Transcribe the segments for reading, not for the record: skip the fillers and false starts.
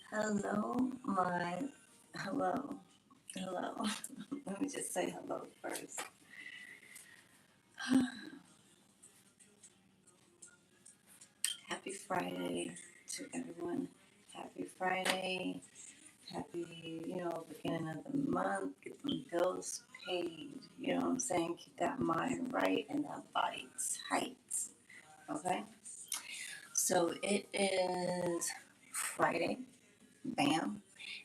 Hello, my hello, hello. Let me just say hello first. Happy Friday to everyone. Happy Friday. Happy, beginning of the month. Get them bills paid. You know what I'm saying? Keep that mind right and that body tight. Okay? So it is Friday. Bam.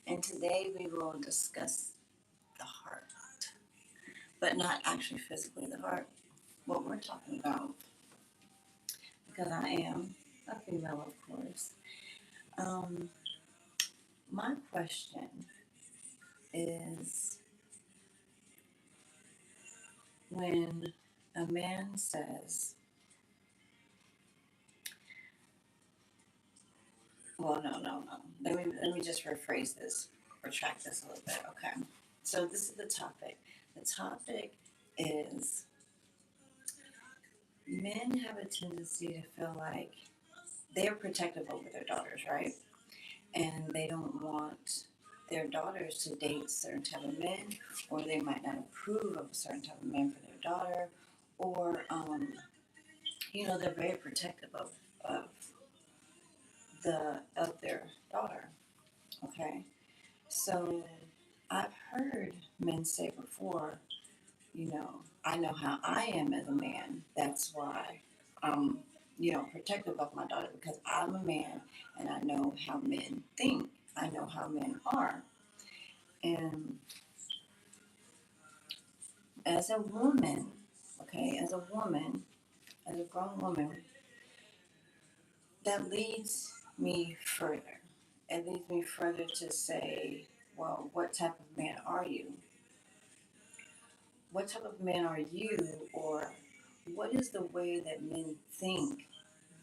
And today we will discuss the heart, but not actually physically the heart. What we're talking about, because I am a female, of course. Um, my question is, when a man says, well, no. Let me just rephrase this, retract this a little bit. Okay. So this is the topic. The topic is, men have a tendency to feel like they're protective over their daughters, right? And they don't want their daughters to date certain type of men, or they might not approve of a certain type of man for their daughter, or they're very protective of of their daughter. Okay, so I've heard men say before, I know how I am as a man. That's why I'm, protective of my daughter because I'm a man and I know how men think. I know how men are. And as a woman, okay, as a grown woman, that leads me further. It leads me further to say, well, what type of man are you? What type of man are you, or what is the way that men think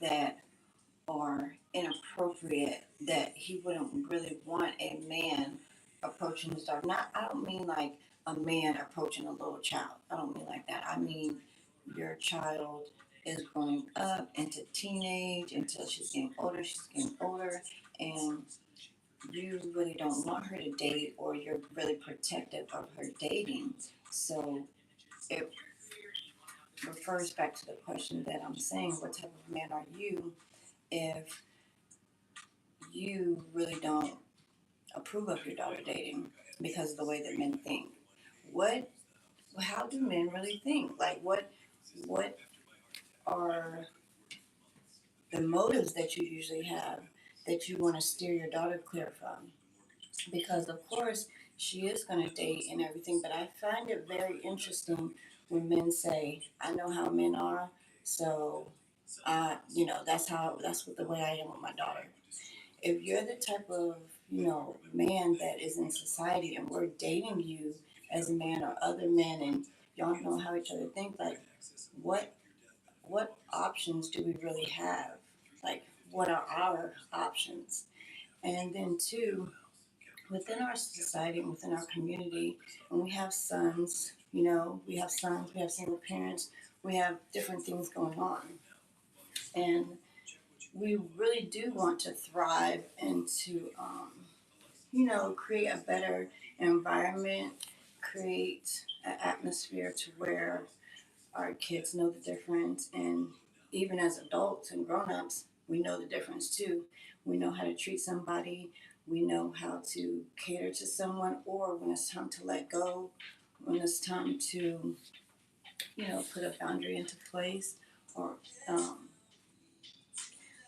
that are inappropriate, that he wouldn't really want a man approaching his daughter? Not, I don't mean like a man approaching a little child. I don't mean like that. I mean your child is growing up into teenage until she's getting older, and you really don't want her to date, or you're really protective of her dating. So it refers back to the question that I'm saying, what type of man are you if you really don't approve of your daughter dating because of the way that men think? What, how do men really think? Like, what are the motives that you usually have that you want to steer your daughter clear from? Because of course she is going to date and everything, but I find it very interesting when men say, I know how men are, so that's what the way I am with my daughter. If you're the type of man that is in society and we're dating you as a man or other men, and y'all know how each other think, like, what what options do we really have? Like, what are our options? And then two, within our society and within our community, when we have sons, we have single parents, we have different things going on. And we really do want to thrive and to, create a better environment, create an atmosphere to where our kids know the difference. And even as adults and grown-ups, we know the difference too. We know how to treat somebody. We know how to cater to someone, or when it's time to let go, when it's time to, put a boundary into place. Or,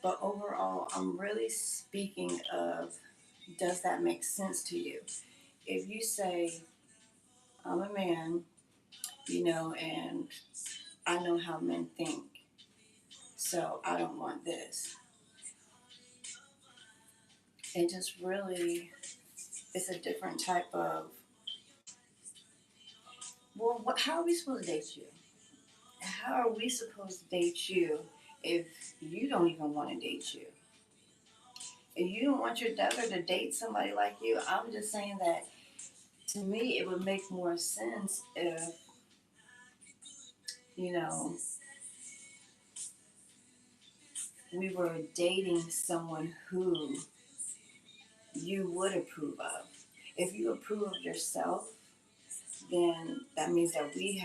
but overall, I'm really speaking of, does that make sense to you? If you say, I'm a man, and I know how men think, so I don't want this. It just really, it's a different type of, well, how are we supposed to date you? How are we supposed to date you if you don't even want to date you? If you don't want your daughter to date somebody like you, I'm just saying that to me it would make more sense if, you know, we were dating someone who you would approve of. If you approve of yourself, then that means that we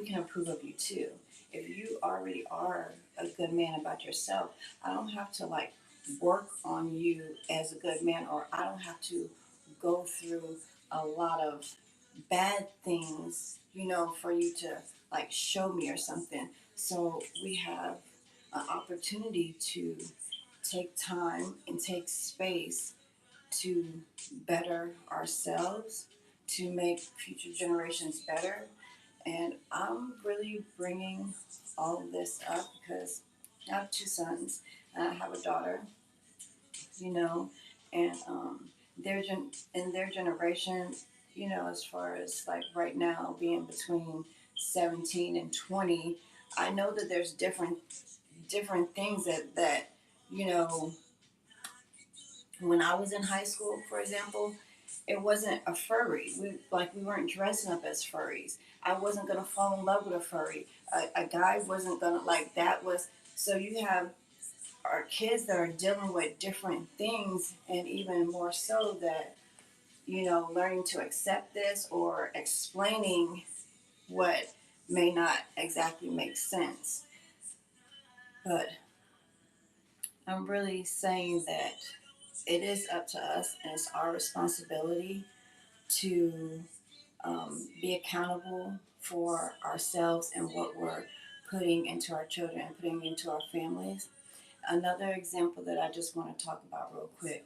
can approve of you too. If you already are a good man about yourself, I don't have to like work on you as a good man, or I don't have to go through a lot of bad things, for you to like show me or something. So we have an opportunity to take time and take space to better ourselves, to make future generations better. And I'm really bringing all of this up because I have two sons and I have a daughter, you know, and in their generation, as far as like right now being between 17 and 20, I know that there's different things that you know when I was in high school, for example, it wasn't a furry. We weren't dressing up as furries. I wasn't gonna fall in love with a furry. A guy wasn't gonna like that was so you have our kids that are dealing with different things, and even more so that learning to accept this or explaining what may not exactly make sense. But I'm really saying that it is up to us and it's our responsibility to be accountable for ourselves and what we're putting into our children and putting into our families. Another example that I just want to talk about real quick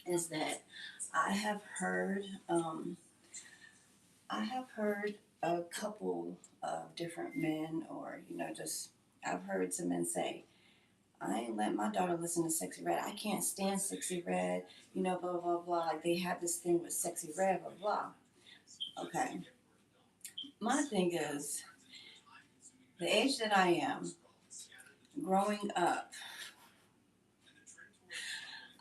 is that I have heard I have heard a couple of different men, or just I've heard some men say, "I ain't let my daughter listen to Sexy Red. I can't stand Sexy Red." Blah blah blah. Like they have this thing with Sexy Red, blah blah. Okay, my thing is the age that I am, growing up,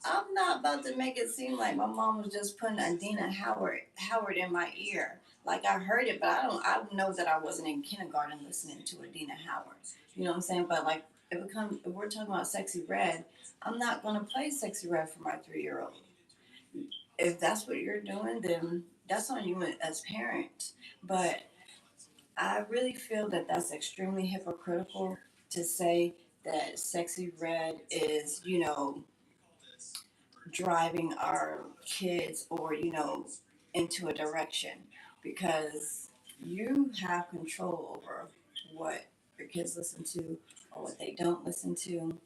I'm not about to make it seem like my mom was just putting Adina Howard in my ear. Like I heard it, but I know that I wasn't in kindergarten listening to Adina Howard. You know what I'm saying? But like if we're talking about Sexy Red, I'm not gonna play Sexy Red for my 3-year-old. If that's what you're doing, then that's on you as parents. But I really feel that that's extremely hypocritical to say that Sexy Red is, driving our kids or, into a direction, because you have control over what your kids listen to or what they don't listen to.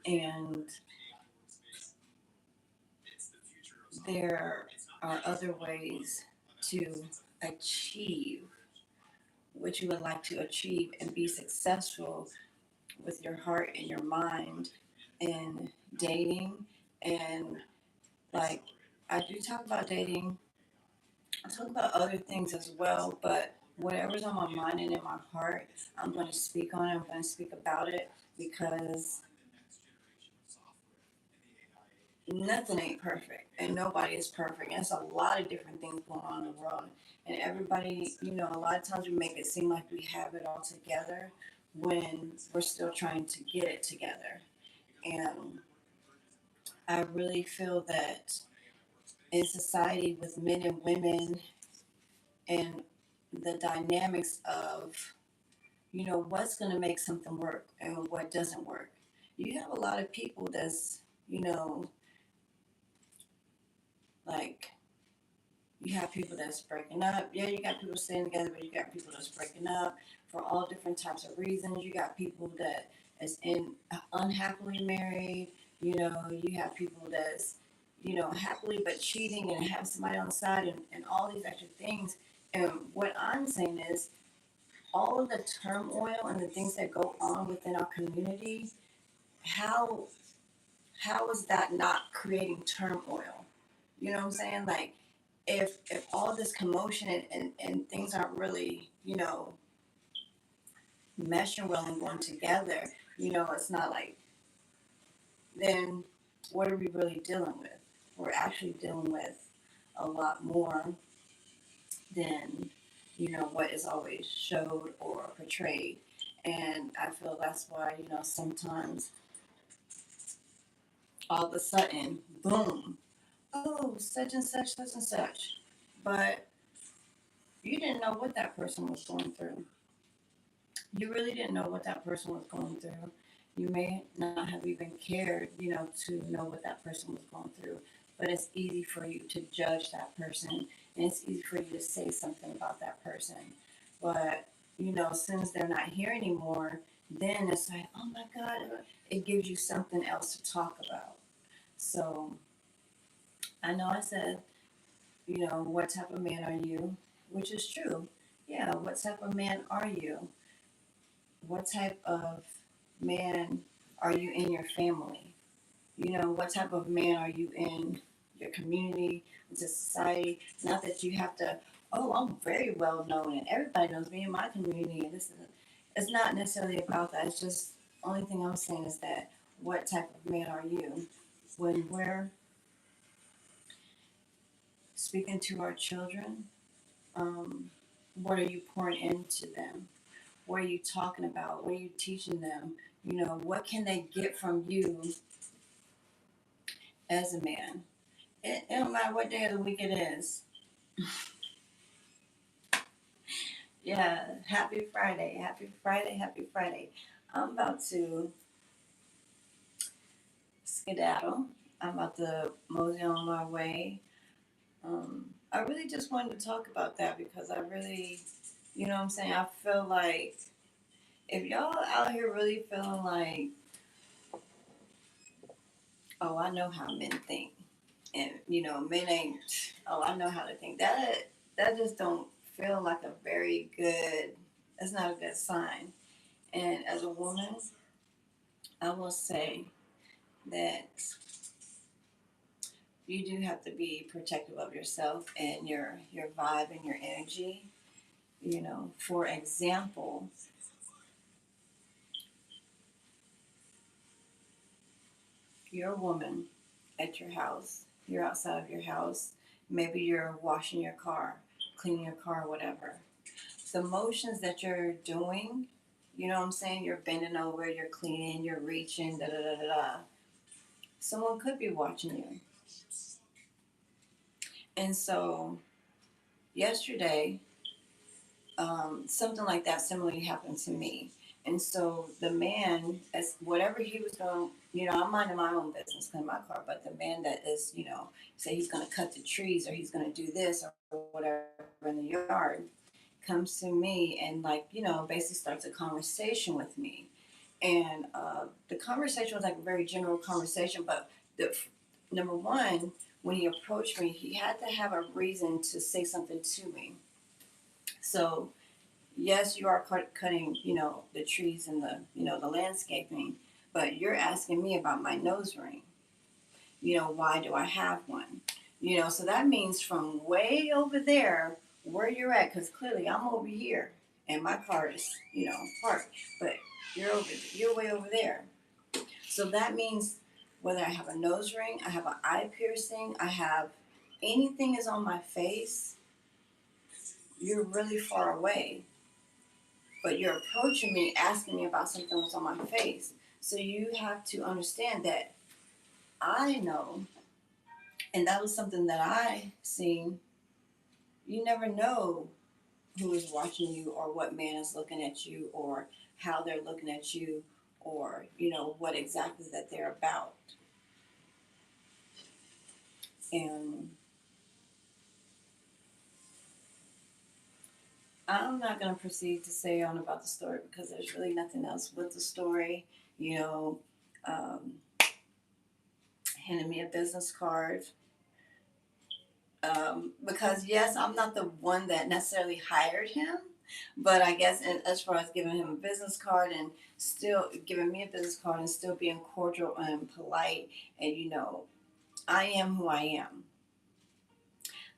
And there are other ways to achieve what you would like to achieve and be successful with your heart and your mind in dating. And like I do talk about dating, I talk about other things as well, but whatever's on my mind and in my heart, I'm going to speak on it. I'm going to speak about it because nothing ain't perfect and nobody is perfect. And there's a lot of different things going on in the world. And everybody, a lot of times we make it seem like we have it all together when we're still trying to get it together. And I really feel that in society with men and women and the dynamics of, what's going to make something work and what doesn't work. You have a lot of people that's, like, you have people that's breaking up. Yeah, you got people staying together, but you got people that's breaking up for all different types of reasons. You got people that is in unhappily married. You have people that's, happily but cheating and have somebody on the side, and all these extra things. And what I'm saying is all of the turmoil and the things that go on within our community, how is that not creating turmoil? You know what I'm saying? Like if all this commotion and things aren't really, meshing well and going together, it's not like, then what are we really dealing with? We're actually dealing with a lot more than, what is always showed or portrayed. And I feel that's why, sometimes all of a sudden, boom, oh, such and such, such and such. But you didn't know what that person was going through. You really didn't know what that person was going through. You may not have even cared, to know what that person was going through. But it's easy for you to judge that person, and it's easy for you to say something about that person. But, since they're not here anymore, then it's like, oh my God, it gives you something else to talk about. So I know I said, what type of man are you? Which is true. Yeah, what type of man are you? What type of man are you in your family? What type of man are you in your community, into society? Not that you have to, oh, I'm very well known and everybody knows me in my community. And this is, it's not necessarily about that. It's just, only thing I'm saying is that what type of man are you? When we're speaking to our children, what are you pouring into them? What are you talking about? What are you teaching them? What can they get from you as a man? It don't matter what day of the week it is. Yeah, happy Friday. Happy Friday. Happy Friday. I'm about to skedaddle. I'm about to mosey on my way. I really just wanted to talk about that because I really, what I'm saying? I feel like if y'all out here really feeling like, oh, I know how men think. And men ain't, oh, I know how to think. That just don't feel like a very good, that's not a good sign. And as a woman, I will say that you do have to be protective of yourself and your vibe and your energy. For example, you're a woman at your house, you're outside of your house, maybe you're washing your car, cleaning your car, whatever. The motions that you're doing, what I'm saying? You're bending over, you're cleaning, you're reaching, da da da da da. Someone could be watching you. And so, yesterday, something like that similarly happened to me. And so the man, as whatever he was doing, I'm minding my own business, cleaning my car, but the man that is, say he's going to cut the trees or he's going to do this or whatever in the yard, comes to me and basically starts a conversation with me. And the conversation was like a very general conversation, but number one, when he approached me, he had to have a reason to say something to me. So yes, you are cutting, the trees and the landscaping, but you're asking me about my nose ring. Why do I have one? So that means from way over there where you're at, because clearly I'm over here and my car is, parked, but you're way over there. So that means whether I have a nose ring, I have an eye piercing, I have anything is on my face, you're really far away. But you're approaching me, asking me about something that's on my face. So you have to understand that I know, and that was something that I seen. You never know who is watching you, or what man is looking at you, or how they're looking at you, or what exactly that they're about. And I'm not going to proceed to say on about the story because there's really nothing else with the story. You know, um, handed me a business card. Because yes, I'm not the one that necessarily hired him, but I guess as far as giving him a business card and still giving me a business card and still being cordial and polite, and I am who I am,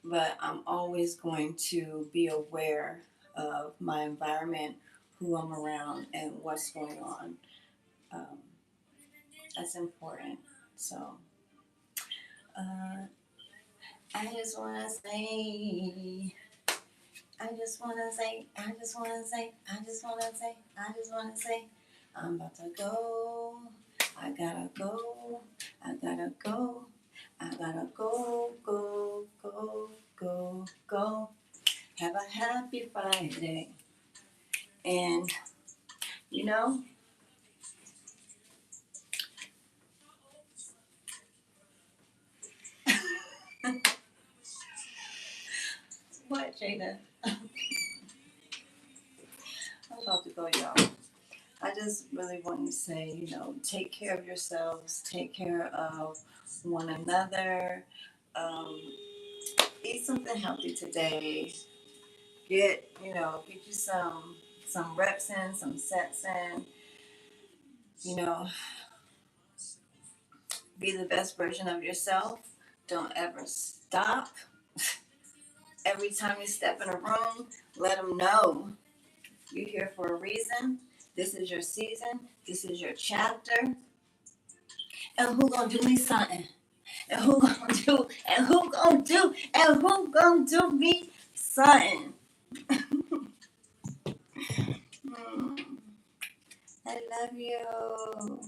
but I'm always going to be aware of my environment, who I'm around, and what's going on. Um, that's important. So. Uh, I just want to say I just wanna say, I just wanna say, I just wanna say, I just wanna say, I'm about to go I gotta go, I gotta go, I gotta go, go, go, go, go. Have a happy Friday. And, you know, what, Jada? I'm about to go, y'all. I just really want to say, take care of yourselves, take care of one another. Um, Eat something healthy today. Get you some reps in, some sets in. You know, be the best version of yourself. Don't ever stop. Every time you step in a room, let them know you're here for a reason. This is your season. This is your chapter. And who gonna do me something? And who gonna do? And who gonna do? And who gonna do me something? Hmm. I love you.